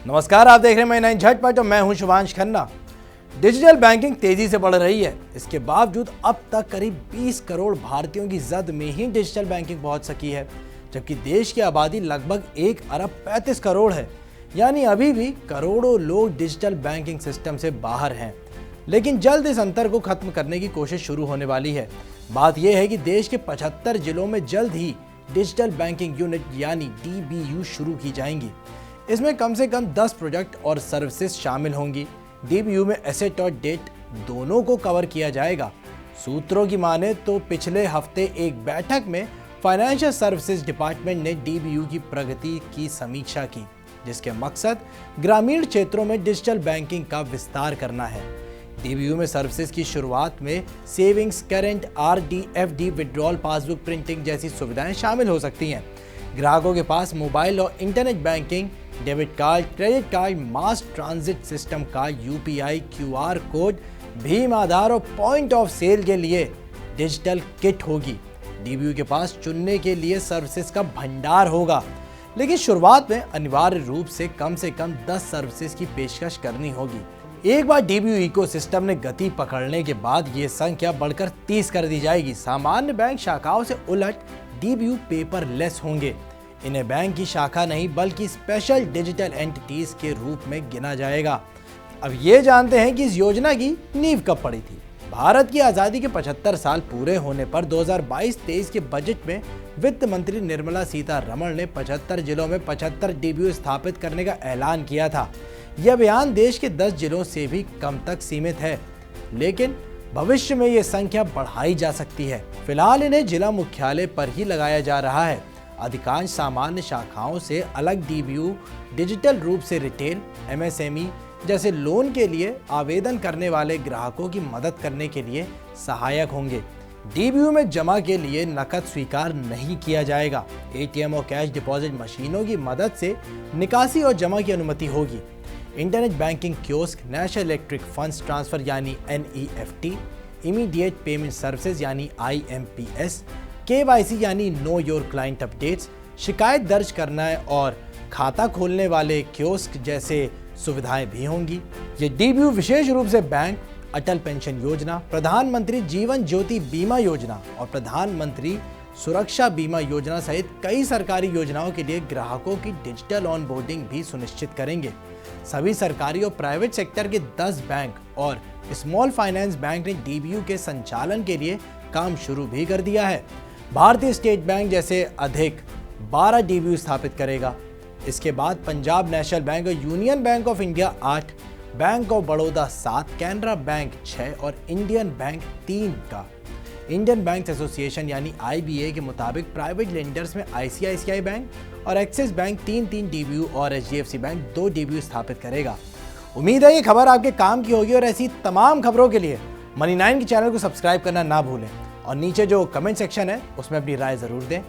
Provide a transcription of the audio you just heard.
नमस्कार, आप देख रहे हैं मैं झटपट और मैं हूं शुभांश खन्ना। डिजिटल बैंकिंग तेजी से बढ़ रही है। इसके बावजूद अब तक करीब 20 करोड़ भारतीयों की जद में ही डिजिटल बैंकिंग पहुंच सकी है, जबकि देश की आबादी लगभग 1 अरब 35 करोड़ है। यानी अभी भी करोड़ों लोग डिजिटल बैंकिंग सिस्टम से बाहर हैं। लेकिन जल्द इस अंतर को खत्म करने की कोशिश शुरू होने वाली है। बात यह है कि देश के 75 जिलों में जल्द ही डिजिटल बैंकिंग यूनिट यानी DBU शुरू की जाएंगी। इसमें कम से कम 10 प्रोजेक्ट और सर्विसेज शामिल होंगी। DBU में एसेट और डेट दोनों को कवर किया जाएगा। सूत्रों की माने तो पिछले हफ्ते एक बैठक में फाइनेंशियल सर्विसेज डिपार्टमेंट ने DBU की प्रगति की समीक्षा की, जिसके मकसद ग्रामीण क्षेत्रों में डिजिटल बैंकिंग का विस्तार करना है। DBU में सर्विसेज की शुरुआत में savings, current, RD, FD, withdrawal, passbook printing जैसी सुविधाएं शामिल हो सकती हैं। ग्राहकों के पास मोबाइल और internet banking, debit card, credit card, मास ट्रांजिट सिस्टम का UPI, QR कोड, भीम आधार और पॉइंट ऑफ सेल के लिए डिजिटल किट होगी। DBU के पास चुनने के लिए सर्विसेज का भंडार होगा, लेकिन शुरुआत में अनिवार्य रूप से कम 10 सर्विसेज की पेशकश करनी होगी। एक बार DBU इकोसिस्टम ने गति पकड़ने के बाद ये संख्या बढ़कर 30 कर दी जाएगी। सामान्य बैंक शाखाओं से उलट DBU पेपरलेस होंगे। इन्हें बैंक की शाखा नहीं बल्कि स्पेशल डिजिटल एंटिटीज के रूप में गिना जाएगा। अब ये जानते हैं कि इस योजना की नींव कब पड़ी थी। भारत की आज़ादी के 75 साल पूरे होने पर 2022-23 के बजट में वित्त मंत्री निर्मला सीतारमण ने 75 जिलों में 75 DBU स्थापित करने का ऐलान किया था। यह अभियान देश के 10 जिलों से भी कम तक सीमित है, लेकिन भविष्य में यह संख्या बढ़ाई जा सकती है। फिलहाल इन्हें जिला मुख्यालय पर ही लगाया जा रहा है। अधिकांश सामान्य शाखाओं से अलग DBU डिजिटल रूप से रिटेल, MSME जैसे लोन के लिए आवेदन करने वाले ग्राहकों की मदद करने के लिए सहायक होंगे। DBU में जमा के लिए नकद स्वीकार नहीं किया जाएगा। ATM और कैश डिपॉजिट मशीनों की मदद से निकासी और जमा की अनुमति होगी। Internet banking kiosk, national electric funds transfer यानी NEFT, इमीडिएट पेमेंट सर्विसेज यानी IMPS, KYC यानी नो योर क्लाइंट अपडेट्स, शिकायत दर्ज करना है और खाता खोलने वाले कियोस्क जैसे सुविधाएं भी होंगी। ये DBU विशेष रूप से बैंक, अटल पेंशन योजना, प्रधानमंत्री जीवन ज्योति बीमा योजना और प्रधानमंत्री सुरक्षा बीमा योजना सहित कई सरकारी योजनाओं के लिए ग्राहकों की डिजिटल ऑनबोर्डिंग भी सुनिश्चित करेंगे। सभी सरकारी और प्राइवेट सेक्टर के 10 बैंक और स्मॉल फाइनेंस बैंक ने DBU के संचालन के लिए काम शुरू भी कर दिया है। भारतीय स्टेट बैंक जैसे अधिक 12 DBU स्थापित करेगा। इसके बाद पंजाब नेशनल बैंक और union bank of India 8, bank of Baroda 7, Canara bank 6 और इंडियन बैंक 3 का। इंडियन बैंक एसोसिएशन यानी IBA के मुताबिक प्राइवेट लेंडर्स में ICICI बैंक और एक्सिस बैंक 3 DBU और HDFC बैंक 2 DBU स्थापित करेगा। उम्मीद है ये खबर आपके काम की होगी और ऐसी तमाम खबरों के लिए मनी 9 के चैनल को सब्सक्राइब करना ना भूलें और नीचे जो कमेंट सेक्शन है उसमें अपनी राय जरूर दें।